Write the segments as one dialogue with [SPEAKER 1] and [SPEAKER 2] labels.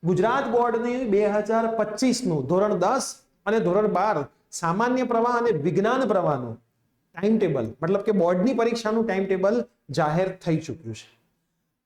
[SPEAKER 1] ગુજરાત બોર્ડની 2025નું ધોરણ 10 અને ધોરણ 12 સામાન્ય પ્રવાહ અને વિજ્ઞાન પ્રવાહનું ટાઈમ ટેબલ, મતલબ કે બોર્ડની પરીક્ષાનું ટાઈમ ટેબલ જાહેર થઈ ચૂક્યું છે.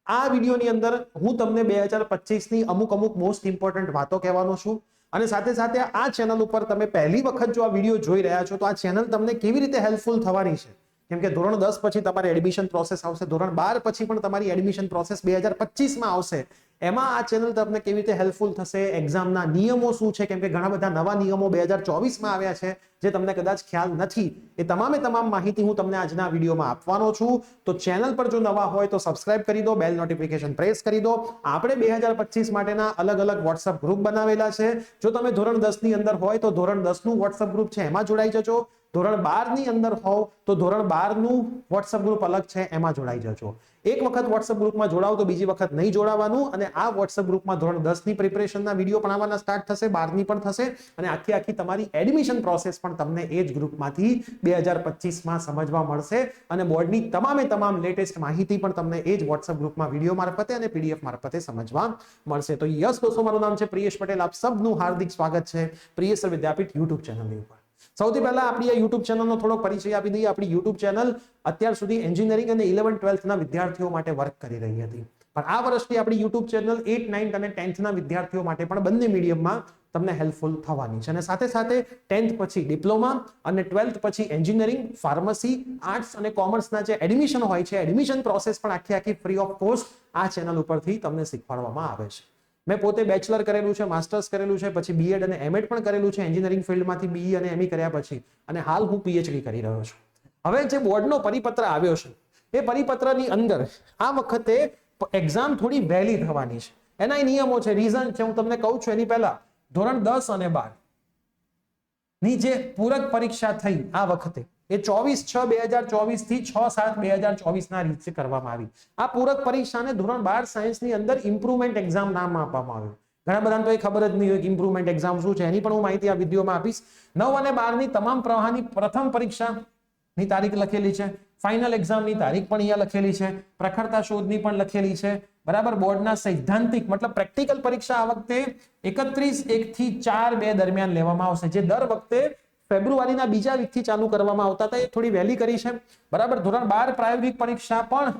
[SPEAKER 1] આ વિડીયોની અંદર હું તમને 2025ની અમુક મોસ્ટ ઇમ્પોર્ટન્ટ વાતો કહેવાનો છું અને સાથે સાથે આ ચેનલ ઉપર તમે પહેલી વખત જો આ વિડીયો જોઈ રહ્યા છો તો આ ચેનલ તમને કેવી રીતે હેલ્પફુલ થવાની છે, કેમ કે ધોરણ 10 પછી તમારી એડમિશન પ્રોસેસ આવશે, ધોરણ 12 પછી પણ તમારી એડમિશન પ્રોસેસ 2025માં આવશે. એમાં આ ચેનલ તમને કેવી રીતે હેલ્પફુલ થશે, એક્ઝામના નિયમો શું છે, કેમ કે ઘણા બધા નવા નિયમો 2024માં આવ્યા છે જે તમને કદાચ ખ્યાલ નથી. એ તમામ માહિતી હું તમને આજના વિડીયોમાં આપવાનો છું. તો ચેનલ પર જો નવા હોય તો સબસ્ક્રાઇબ કરી દો, બેલ નોટિફિકેશન પ્રેસ કરી દો. આપણે 2025 માટેના અલગ વોટ્સઅપ ગ્રુપ બનાવેલા છે. જો તમે ધોરણ 10 ની અંદર હોય તો ધોરણ 10 નું વોટ્સઅપ ગ્રુપ છે એમાં જોડાઈ જજો. ધોરણ 12 ની અંદર હોવ તો ધોરણ 12 નું વોટ્સઅપ ગ્રુપ અલગ છે એમાં જોડાઈ જજો. એક વખત વોટ્સઅપ ગ્રુપમાં જોડાવ તો બીજી વખત નહીં જોડાવાનું. અને આ વોટ્સઅપ ગ્રુપમાં ધોરણ 10 ની પ્રિપરેશનના વિડીયો પણ આવવાના સ્ટાર્ટ થશે, 12 ની પણ થશે અને આખી તમારી એડમિશન પ્રોસેસ પણ તમને એ જ ગ્રુપમાંથી 2025માં સમજવા મળશે અને બોર્ડની તમામ લેટેસ્ટ માહિતી પણ તમને એ જ વોટ્સઅપ ગ્રુપમાં વિડીયો મારફતે અને પીડીએફ મારફતે સમજવા મળશે. તો યસ દોસ્તો, મારું નામ છે પ્રિયેશ પટેલ. આપ સબનું હાર્દિક સ્વાગત છે પ્રિયેશ વિદ્યાપીઠ યુટ્યુબ ચેનલની ઉપર. સૌથી પહેલા આપણી આ યુટ્યુબ ચેનલનો થોડો પરિચય આપી દઈએ. આપણી યુટ્યુબ ચેનલ અત્યાર સુધી એન્જિનિયરિંગ અને 11-12 ના વિદ્યાર્થીઓ માટે વર્ક કરી રહી હતી, પણ આ વર્ષથી આપણી યુટ્યુબ ચેનલ 8, 9 અને 10th ના વિદ્યાર્થીઓ માટે પણ બંને મીડિયમમાં તમને હેલ્પફુલ થવાની છે. અને સાથે 10th પછી ડિપ્લોમા અને 12th પછી એન્જિનિયરિંગ, ફાર્મસી, આર્ટ્સ અને કોમર્સના જે એડમિશન હોય છે, એડમિશન પ્રોસેસ પણ આખી ફ્રી ઓફ કોસ્ટ આ ચેનલ ઉપરથી તમને શીખવાડવામાં આવે છે. મેં પોતે બેચલર કરેલું છે, માસ્ટર્સ કરેલું છે, પછી બીએડ અને એમએડ પણ કરેલું છે એન્જિનિયરિંગ ફિલ્ડમાંથી બીઈ અને એમઈ કર્યા પછી, અને હાલ હું પીએચડી કરી રહ્યો છું. હવે જે બોર્ડનો પરિપત્ર આવ્યો છે એ પરિપત્રની અંદર આ વખતે એક્ઝામ થોડી વહેલી થવાની છે. એના નિયમો છે, રીઝન છે, હું તમને કહું છું. એની પહેલા ધોરણ 10 અને 12 ની જે પૂરક પરીક્ષા થઈ આ વખતે એ 24/6/2024 થી 6/7/2024 ના રીતે કરવામાં આવી. આ પૂરક પરીક્ષાને ધોરણ 12 સાયન્સની અંદર ઇમ્પ્રુવમેન્ટ એક્ઝામ નામ આપવામાં આવ્યું. ઘણા બધાને તો એ ખબર જ નહીં હોય કે ઇમ્પ્રુવમેન્ટ એક્ઝામ શું છે. એની પણ હું માહિતી આ વિડીયોમાં આપીશ. 9 અને 12 ની તમામ પ્રવાહની પ્રથમ પરીક્ષાની તારીખ લખેલી છે, ફાઇનલ એક્ઝામની તારીખ પણ અહીંયા લખેલી છે, પ્રખરતા શોધની પણ લખેલી છે. બરાબર. બોર્ડના સૈદ્ધાંતિક મતલબ પ્રેક્ટિકલ પરીક્ષા આ વખતે 31/1 થી 4/2 દરમિયાન લેવામાં આવશે, જે દર વખતે ફેબ્રુઆરીના બીજા વીકથી ચાલુ કરવામાં આવતા હતા. એ થોડી વહેલી કરી છે. બરાબર. ધોરણ 12 પ્રાયોગિક પરીક્ષા પણ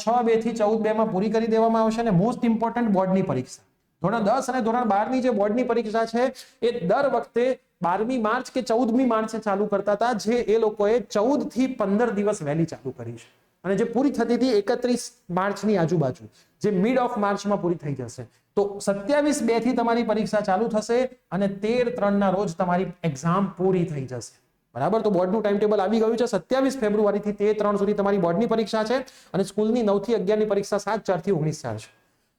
[SPEAKER 1] 6/2 થી 14/2 માં પૂરી કરી દેવામાં આવશે. અને મોસ્ટ ઇમ્પોર્ટન્ટ બોર્ડની પરીક્ષા ધોરણ 10 અને ધોરણ 12 ની જે બોર્ડની પરીક્ષા છે એ દર વખતે 12મી માર્ચ કે 14મી માર્ચે ચાલુ કરતા હતા, જે એ લોકોએ 14 થી 15 દિવસ વહેલી ચાલુ કરી છે અને જે પૂરી થતી હતી 31 માર્ચની આજુબાજુ, જે મિડ ઓફ માર્ચમાં પૂરી થઈ જશે. તો 27/2 થી તમારી પરીક્ષા ચાલુ થશે અને 13/3 ના રોજ તમારી એક્ઝામ પૂરી થઈ જશે. બરાબર. તો બોર્ડનું ટાઈમ ટેબલ આવી ગયું છે. 27 ફેબ્રુઆરી થી 13/3 સુધી તમારી બોર્ડની પરીક્ષા છે અને સ્કૂલની 9 થી 11 ની પરીક્ષા 7/4 થી 19/4 છે.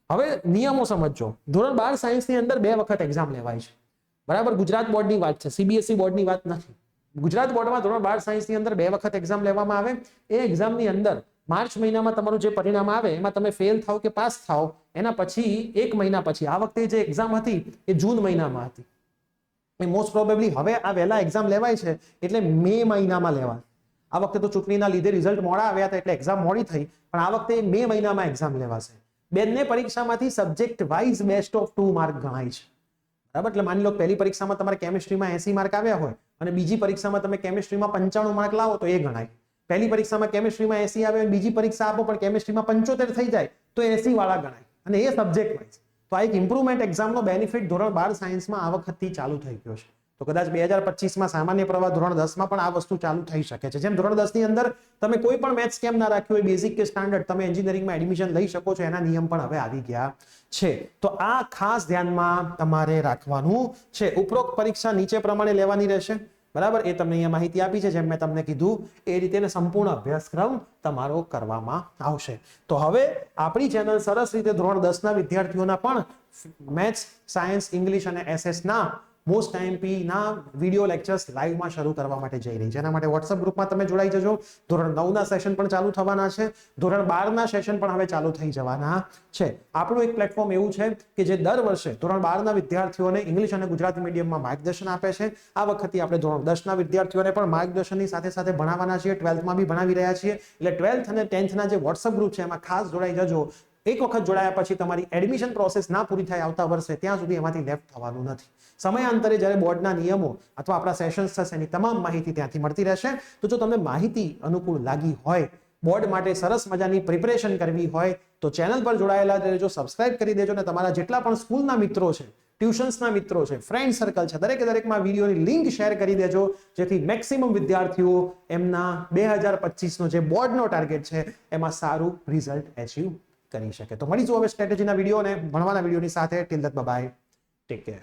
[SPEAKER 1] હવે નિયમો સમજો. ધોરણ 12 સાયન્સની અંદર 2 વખત એક્ઝામ લેવાય છે. બરાબર. ગુજરાત બોર્ડની વાત છે, સીબીએસઈ બોર્ડની વાત નથી. ગુજરાત બોર્ડમાં ધોરણ 12 સાયન્સની અંદર 2 વખત એક્ઝામ લેવામાં આવે. એ એક્ઝામની અંદર માર્ચ મહિનામાં તમારું જે પરિણામ આવે એમાં તમે ફેલ થાવ કે પાસ થાવ એના પછી 1 મહિના પછી, આ વખતે જે એક્ઝામ હતી એ જૂન મહિનામાં હતી. એ મોસ્ટ પ્રોબેબલી હવે આ વહેલા એક્ઝામ લેવાય છે એટલે મે મહિનામાં લેવાય. આ વખતે તો ચૂંટણીના લીધે રિઝલ્ટ મોડા આવ્યા હતા એટલે એક્ઝામ મોડી થઈ, પણ આ વખતે મે મહિનામાં એક્ઝામ લેવાશે. બંને પરીક્ષામાંથી subject wise best of 2 mark ગણાય છે. બરાબર. એટલે માની લો પહેલી પરીક્ષામાં તમારે કેમિસ્ટ્રીમાં 80 માર્ક આવ્યા હોય અને બીજી પરીક્ષામાં તમે કેમિસ્ટ્રીમાં 95 માર્ક લાવો તો એ ગણાય. પહેલી પરીક્ષામાં કેમિસ્ટ્રીમાં 80 આવે, બીજી પરીક્ષા આપો પણ કેમિસ્ટ્રીમાં 75 થઈ જાય તો 80 વાળા ગણાય, અને એ સબ્જેક્ટ વાઇઝ. તો આ એક ઇમ્પ્રુવમેન્ટ એક્ઝામનો બેનિફિટ ધોરણ 12 સાયન્સમાં આ વખતથી ચાલુ થઈ ગયો છે. તો કદાચ 2025માં સામાન્ય પ્રવાહ ધોરણ 10 માં પણ આ વસ્તુ ચાલુ થઈ શકે છે. જેમ ધોરણ 10 ની અંદર તમે કોઈ પણ મેથ્સ કેમ ના રાખ્યું હોય, બેઝિક કે સ્ટાન્ડર્ડ, તમે એન્જિનિયરિંગમાં એડમિશન લઈ શકો છો. એના નિયમ પણ હવે આવી ગયા છે. તો આ ખાસ ધ્યાનમાં તમારે રાખવાનું છે. ઉપરોક્ત પરીક્ષા નીચે પ્રમાણે લેવાની રહેશે. બરાબર. એ તમને અહીંયા માહિતી આપી છે. જેમ મેં તમને કીધું એ રીતે સંપૂર્ણ અભ્યાસક્રમ તમારો કરવામાં આવશે. તો હવે આપણી ચેનલ સરસ રીતે ધોરણ 10 ના વિદ્યાર્થીઓના પણ મેથ્સ, સાયન્સ, ઇંગ્લિશ અને એસએસ ના મોસ્ટ આઈએમપી ના વિડિયો લેક્ચર્સ લાઈવમાં શરૂ કરવા માટે જઈ રહી છે. એના માટે વોટ્સઅપ ગ્રુપમાં તમે જોડાઈ જજો. ધોરણ 9 ના સેશન પણ ચાલુ થવાના છે. ધોરણ 12 ના સેશન પણ હવે ચાલુ થઈ જવાના છે. આપણું એક પ્લેટફોર્મ એવું છે કે જે દર વર્ષે ધોરણ 12 ના વિદ્યાર્થીઓને ઇંગ્લિશ અને ગુજરાતી મીડિયમમાં માર્ગદર્શન આપે છે. આ વખતે આપણે ધોરણ 10 ના વિદ્યાર્થીઓને પણ માર્ગદર્શનની સાથે ભણાવવાના છીએ. 12th માં બી ભણાવી રહ્યા છીએ. એટલે 12th અને 10th ના જે વોટ્સઅપ ગ્રુપ છે એમાં ખાસ જોડાઈ જજો. એક વખત જોડાયા પછી તમારી એડમિશન પ્રોસેસ ના પૂરી થાય આવતા વર્ષે ત્યાં સુધી એમાંથી લેફ્ટ થવાનું નથી. સમયાંતરે જ્યારે બોર્ડના નિયમો અથવા આપણા સેશન્સ થશે એની તમામ માહિતી ત્યાંથી મળતી રહેશે. તો જો તમને માહિતી અનુકૂળ લાગી હોય, બોર્ડ માટે સરસ મજાની પ્રિપરેશન કરવી હોય તો ચેનલ પર જોડાયેલા રહેજો, સબસ્ક્રાઇબ કરી દેજો અને તમારા જેટલા પણ સ્કૂલના મિત્રો છે, ટ્યુશન્સના મિત્રો છે, ફ્રેન્ડ સર્કલ છે, દરેકમાં વિડીયોની લિંક શેર કરી દેજો જેથી મેક્સિમમ વિદ્યાર્થીઓ એમના 2025નો જે બોર્ડનો ટાર્ગેટ છે એમાં સારું રિઝલ્ટ એચીવ કરી શકે. તો મળીશું હવે સ્ટ્રેટેજીના વિડીયો અને ભણવાના વિડીયોની સાથે. Till then by, take care.